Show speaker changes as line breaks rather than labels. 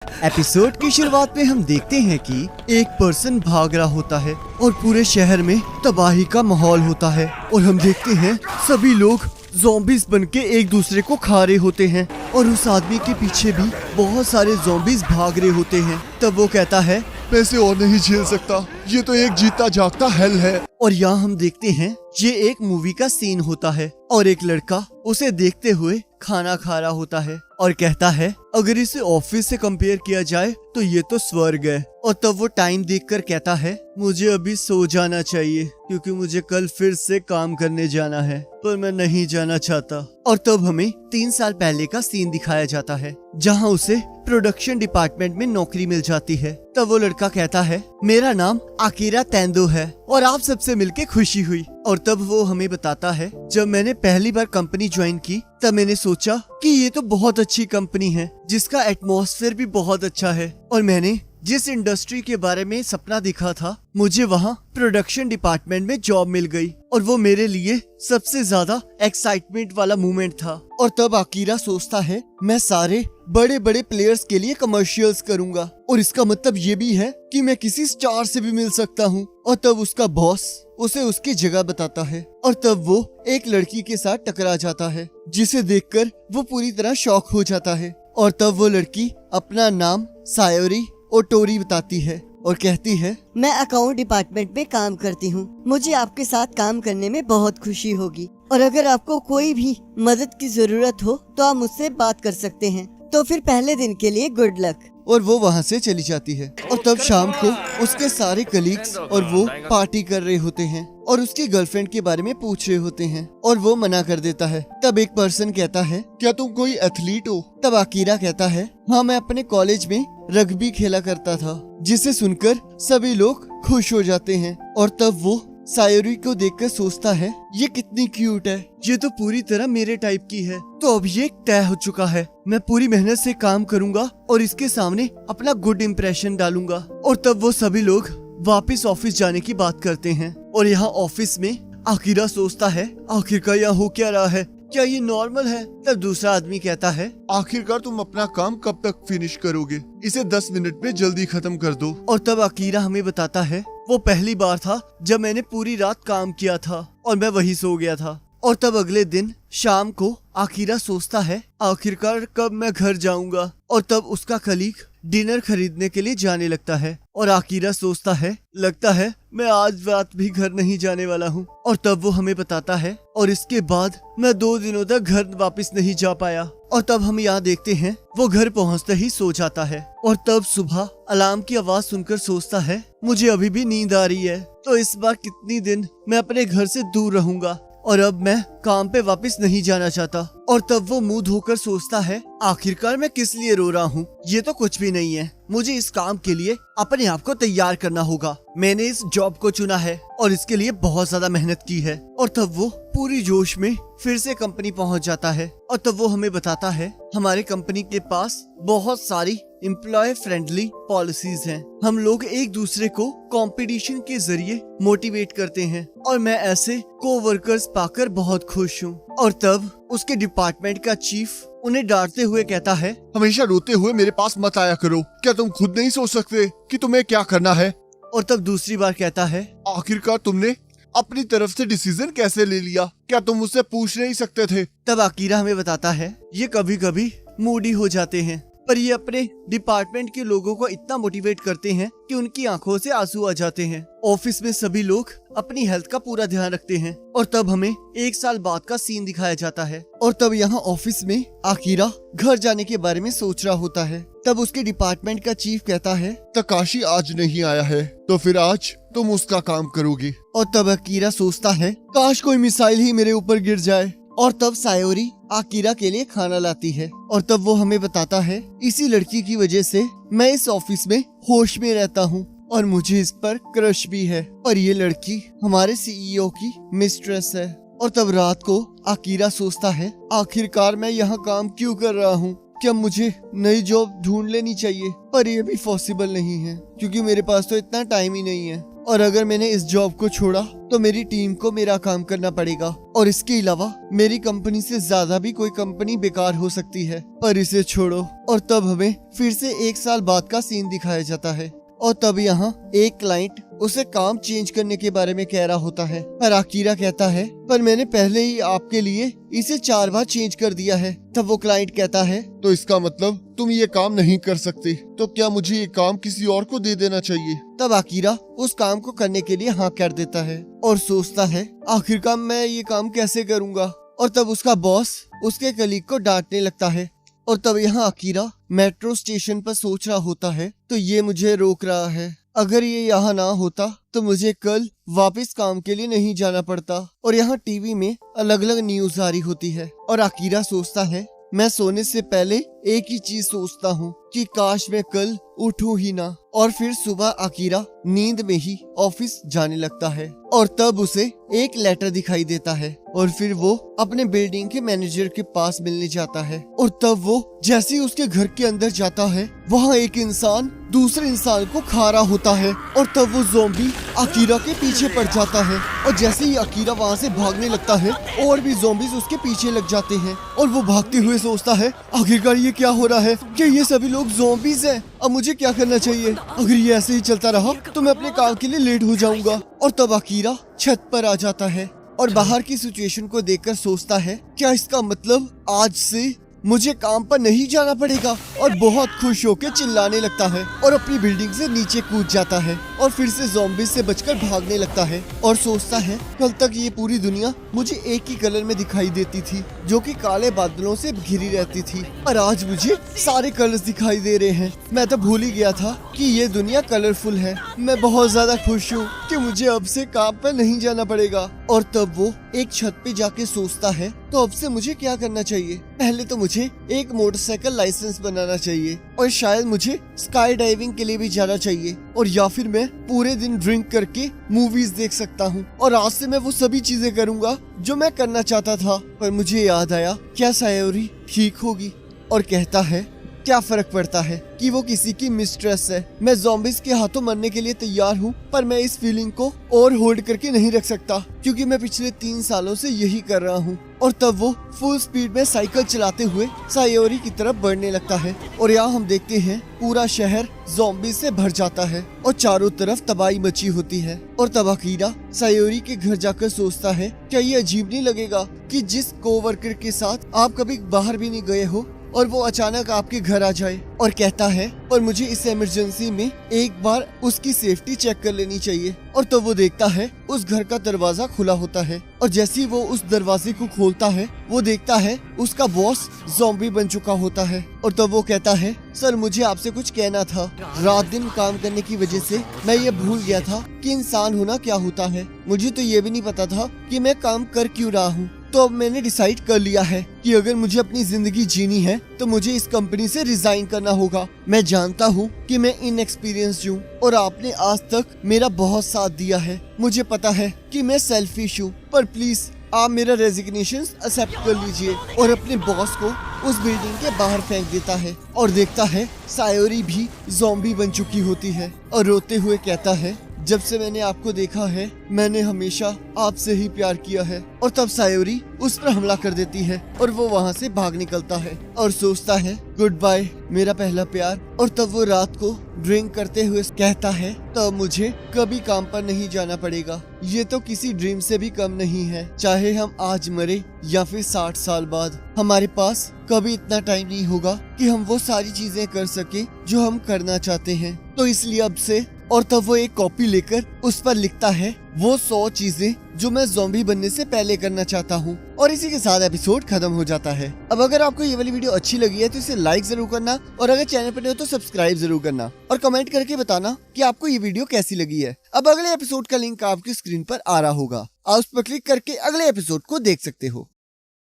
Episode की शुरुआत में हम देखते हैं कि एक पर्सन भाग रहा होता है और पूरे शहर में तबाही का माहौल होता है और हम देखते हैं सभी लोग ज़ॉम्बीज बनके एक दूसरे को खा रहे होते हैं और उस आदमी के पीछे भी बहुत सारे ज़ॉम्बीज भाग रहे होते हैं। तब वो कहता है,
मैं इसे और नहीं झेल सकता, ये तो एक जीता जागता हेल है।
और यहाँ हम देखते हैं ये एक मूवी का सीन होता है और एक लड़का उसे देखते हुए खाना खा रहा होता है और कहता है अगर इसे ऑफिस से कंपेयर किया जाए तो ये तो स्वर्ग है। और तब वो टाइम देखकर कहता है मुझे अभी सो जाना चाहिए क्योंकि मुझे कल फिर से काम करने जाना है, पर मैं नहीं जाना चाहता। और तब हमें 3 साल पहले का सीन दिखाया जाता है जहाँ उसे प्रोडक्शन डिपार्टमेंट में नौकरी मिल जाती है। तब वो लड़का कहता है मेरा नाम आकिरा तेंदो है और आप सबसे मिलके खुशी हुई। और तब वो हमें बताता है जब मैंने पहली बार कंपनी ज्वाइन की तब मैंने सोचा कि ये तो बहुत अच्छी कंपनी है जिसका एटमॉस्फेयर भी बहुत अच्छा है और मैंने जिस इंडस्ट्री के बारे में सपना देखा था मुझे वहाँ प्रोडक्शन डिपार्टमेंट में जॉब मिल गई और वो मेरे लिए सबसे ज्यादा एक्साइटमेंट वाला मोमेंट था। और तब आकिरा सोचता है मैं सारे बड़े बड़े प्लेयर्स के लिए कमर्शियल्स करूंगा और इसका मतलब ये भी है कि मैं किसी स्टार से भी मिल सकता हूँ। और तब उसका बॉस उसे उसकी जगह बताता है और तब वो एक लड़की के साथ टकरा जाता है जिसे देखकर वो पूरी तरह शॉक हो जाता है। और तब वो लड़की अपना नाम सायोरी ओटोरी बताती है और कहती है
मैं अकाउंट डिपार्टमेंट में काम करती हूँ, मुझे आपके साथ काम करने में बहुत खुशी होगी और अगर आपको कोई भी मदद की जरूरत हो तो आप मुझसे बात कर सकते हैं। तो फिर पहले दिन के लिए गुड लक।
और वो वहाँ से चली जाती है। और तब शाम को उसके सारे कलीग्स और वो पार्टी कर रहे होते हैं और उसकी गर्लफ्रेंड के बारे में पूछ रहे होते हैं और वो मना कर देता है। तब एक पर्सन कहता है
क्या तुम कोई एथलीट हो?
तब आकिरा कहता है हाँ मैं अपने कॉलेज में रग्बी खेला करता था, जिसे सुनकर सभी लोग खुश हो जाते हैं। और तब वो सायोरी को देखकर सोचता है ये कितनी क्यूट है, ये तो पूरी तरह मेरे टाइप की है। तो अब ये तय हो चुका है, मैं पूरी मेहनत से काम करूंगा और इसके सामने अपना गुड इम्प्रेशन डालूंगा। और तब वो सभी लोग वापस ऑफिस जाने की बात करते हैं और यहाँ ऑफिस में आकिरा सोचता है आखिरकार यहाँ हो क्या रहा है, क्या ये नॉर्मल है? तब दूसरा आदमी कहता है
आखिरकार तुम अपना काम कब तक फिनिश करोगे? इसे 10 मिनट में जल्दी खत्म कर दो।
और तब आकिरा हमें बताता है वो पहली बार था जब मैंने पूरी रात काम किया था और मैं वही सो गया था। और तब अगले दिन शाम को आकिरा सोचता है आखिरकार कब मैं घर जाऊंगा। और तब उसका कलीग डिनर खरीदने के लिए जाने लगता है और आकिरा सोचता है लगता है मैं आज रात भी घर नहीं जाने वाला हूँ। और तब वो हमें बताता है और इसके बाद मैं 2 दिनों तक घर वापस नहीं जा पाया। और तब हम यहाँ देखते हैं वो घर पहुँचते ही सो जाता है और तब सुबह अलार्म की आवाज सुनकर सोचता है मुझे अभी भी नींद आ रही है, तो इस बार कितनी दिन मैं अपने घर से दूर रहूंगा और अब मैं काम पे वापस नहीं जाना चाहता। और तब वो मुंह धोकर सोचता है आखिरकार मैं किस लिए रो रहा हूँ, ये तो कुछ भी नहीं है, मुझे इस काम के लिए अपने आप को तैयार करना होगा। मैंने इस जॉब को चुना है और इसके लिए बहुत ज्यादा मेहनत की है। और तब वो पूरी जोश में फिर से कंपनी पहुँच जाता है और तब वो हमें बताता है हमारे कंपनी के पास बहुत सारी एम्प्लॉय फ्रेंडली पॉलिसीज हैं। हम लोग एक दूसरे को कंपटीशन के जरिए मोटिवेट करते हैं और मैं ऐसे कोवर्कर्स पाकर बहुत खुश हूँ। और तब उसके डिपार्टमेंट का चीफ उन्हें डांटते हुए कहता है
हमेशा रोते हुए मेरे पास मत आया करो, क्या तुम खुद नहीं सोच सकते कि तुम्हें क्या करना है?
और तब दूसरी बार कहता है
आखिरकार तुमने अपनी तरफ से डिसीजन कैसे ले लिया, क्या तुम मुझसे पूछ नहीं सकते थे?
तब आकिरा हमें बताता है ये कभी कभी मूडी हो जाते हैं पर ये अपने डिपार्टमेंट के लोगों को इतना मोटिवेट करते हैं कि उनकी आंखों से आंसू आ जाते हैं। ऑफिस में सभी लोग अपनी हेल्थ का पूरा ध्यान रखते हैं। और तब हमें 1 साल बाद का सीन दिखाया जाता है और तब यहाँ ऑफिस में आकिरा घर जाने के बारे में सोच रहा होता है। तब उसके डिपार्टमेंट का चीफ कहता है
तकाशी आज नहीं आया है तो फिर आज तुम उसका काम करोगी।
और तब आकिरा सोचता है काश कोई मिसाइल ही मेरे ऊपर गिर जाए। और तब सायोरी आकिरा के लिए खाना लाती है और तब वो हमें बताता है इसी लड़की की वजह से मैं इस ऑफिस में होश में रहता हूँ और मुझे इस पर क्रश भी है और ये लड़की हमारे सीईओ की मिस्ट्रेस है। और तब रात को आकिरा सोचता है आखिरकार मैं यहाँ काम क्यों कर रहा हूँ, क्या मुझे नई जॉब ढूंढ लेनी चाहिए? पर ये भी पॉसिबल नहीं है क्योंकि मेरे पास तो इतना टाइम ही नहीं है। और अगर मैंने इस जॉब को छोड़ा तो मेरी टीम को मेरा काम करना पड़ेगा, और इसके अलावा मेरी कंपनी से ज्यादा भी कोई कंपनी बेकार हो सकती है। पर इसे छोड़ो। और तब हमें फिर से 1 साल बाद का सीन दिखाया जाता है, और तब यहाँ एक क्लाइंट उसे काम चेंज करने के बारे में कह रहा होता है, पर आकीरा कहता है पर मैंने पहले ही आपके लिए इसे 4 बार चेंज कर दिया है। तब वो क्लाइंट कहता है
तो इसका मतलब तुम ये काम नहीं कर सकते, तो क्या मुझे ये काम किसी और को दे देना चाहिए?
तब आकीरा उस काम को करने के लिए हाँ कर देता है और सोचता है आखिरकार मैं ये काम कैसे करूँगा। और तब उसका बॉस उसके कलीग को डांटने लगता है, और तब यहाँ आकीरा मेट्रो स्टेशन पर सोच रहा होता है तो ये मुझे रोक रहा है। अगर ये यहाँ ना होता तो मुझे कल वापस काम के लिए नहीं जाना पड़ता। और यहाँ टीवी में अलग अलग न्यूज आ रही होती है, और आकीरा सोचता है मैं सोने से पहले एक ही चीज सोचता हूँ कि काश मैं कल उठूं ही ना। और फिर सुबह आकीरा नींद में ही ऑफिस जाने लगता है, और तब उसे एक लेटर दिखाई देता है, और फिर वो अपने बिल्डिंग के मैनेजर के पास मिलने जाता है। और तब वो जैसे ही उसके घर के अंदर जाता है वहाँ एक इंसान दूसरे इंसान को खा रहा होता है, और तब वो ज़ॉम्बी आकीरा के पीछे पड़ जाता है। और जैसे ही आकीरा वहाँ से भागने लगता है और भी ज़ॉम्बीज उसके पीछे लग जाते हैं, और वो भागते हुए सोचता है आखिरकार ये क्या हो रहा है, क्या ये सभी लोग ज़ॉम्बीज हैं? अब मुझे क्या करना चाहिए? अगर ये ऐसे ही चलता रहा तो मैं अपने काम के लिए लेट हो जाऊंगा। और तब आकीरा छत पर आ जाता है और बाहर की सिचुएशन को देखकर सोचता है क्या इसका मतलब आज से मुझे काम पर नहीं जाना पड़ेगा, और बहुत खुश होकर चिल्लाने लगता है और अपनी बिल्डिंग से नीचे कूद जाता है, और फिर से ज़ॉम्बी से बचकर भागने लगता है और सोचता है कल तक ये पूरी दुनिया मुझे एक ही कलर में दिखाई देती थी जो कि काले बादलों से घिरी रहती थी, और आज मुझे सारे कलर्स दिखाई दे रहे हैं। मैं तो भूल ही गया था कि ये दुनिया कलरफुल है। मैं बहुत ज्यादा खुश हूँ कि मुझे अब से काम पर नहीं जाना पड़ेगा। और तब वो एक छत पे जाके सोचता है तो अब से मुझे क्या करना चाहिए? पहले तो मुझे एक मोटरसाइकिल लाइसेंस बनाना चाहिए, और शायद मुझे स्काई डाइविंग के लिए भी जाना चाहिए, और या फिर मैं पूरे दिन ड्रिंक करके मूवीज देख सकता हूँ। और आज से मैं वो सभी चीजें करूँगा जो मैं करना चाहता था। पर मुझे याद आया क्या सायोरी ठीक होगी, और कहता है क्या फर्क पड़ता है कि वो किसी की मिस्ट्रेस है। मैं ज़ॉम्बीज के हाथों मरने के लिए तैयार हूँ, पर मैं इस फीलिंग को और होल्ड करके नहीं रख सकता क्योंकि मैं पिछले 3 सालों से यही कर रहा हूँ। और तब वो फुल स्पीड में साइकिल चलाते हुए सायोरी की तरफ बढ़ने लगता है, और यहाँ हम देखते हैं पूरा शहर ज़ॉम्बी से भर जाता है और चारों तरफ तबाही मची होती है। और तब आकीरा सायोरी के घर जाकर सोचता है क्या ये अजीब नहीं लगेगा कि जिस कोवर्कर के साथ आप कभी बाहर भी नहीं गए हो और वो अचानक आपके घर आ जाए। और कहता है पर मुझे इस इमरजेंसी में एक बार उसकी सेफ्टी चेक कर लेनी चाहिए। और तब वो देखता है उस घर का दरवाजा खुला होता है, और जैसे ही वो उस दरवाजे को खोलता है वो देखता है उसका बॉस ज़ॉम्बी बन चुका होता है। और तब वो कहता है सर मुझे आपसे कुछ कहना था। रात दिन काम करने की वजह से मैं ये भूल गया था कि इंसान होना क्या होता है। मुझे तो ये भी नहीं पता था कि मैं काम कर क्यों रहा हूँ। तो अब मैंने डिसाइड कर लिया है कि अगर मुझे अपनी जिंदगी जीनी है तो मुझे इस कंपनी से रिजाइन करना होगा। मैं जानता हूँ कि मैं इनएक्सपीरियंस्ड हूँ और आपने आज तक मेरा बहुत साथ दिया है। मुझे पता है कि मैं सेल्फिश हूँ, पर प्लीज आप मेरा रेजिग्नेशन एक्सेप्ट कर लीजिए। और अपने बॉस को उस बिल्डिंग के बाहर फेंक देता है, और देखता है सायोरी भी ज़ॉम्बी बन चुकी होती है, और रोते हुए कहता है जब से मैंने आपको देखा है मैंने हमेशा आपसे ही प्यार किया है। और तब सायोरी उस पर हमला कर देती है और वो वहाँ से भाग निकलता है और सोचता है गुड बाय मेरा पहला प्यार। और तब वो रात को ड्रिंक करते हुए कहता है तब मुझे कभी काम पर नहीं जाना पड़ेगा। ये तो किसी ड्रीम से भी कम नहीं है, चाहे हम आज मरे या फिर 60 साल बाद। हमारे पास कभी इतना टाइम नहीं होगा कि हम वो सारी चीजें कर सके जो हम करना चाहते हैं। तो इसलिए अब से। और तब वो एक कॉपी लेकर उस पर लिखता है वो 100 चीजें जो मैं ज़ॉम्बी बनने से पहले करना चाहता हूँ। और इसी के साथ एपिसोड खत्म हो जाता है। अब अगर आपको ये वाली वीडियो अच्छी लगी है तो इसे लाइक जरूर करना, और अगर चैनल पर नए हो तो सब्सक्राइब जरूर करना, और कमेंट करके बताना कि आपको ये वीडियो कैसी लगी है। अब अगले एपिसोड का लिंक आपकी स्क्रीन पर आ रहा होगा, आप उस पर क्लिक करके अगले एपिसोड को देख सकते हो।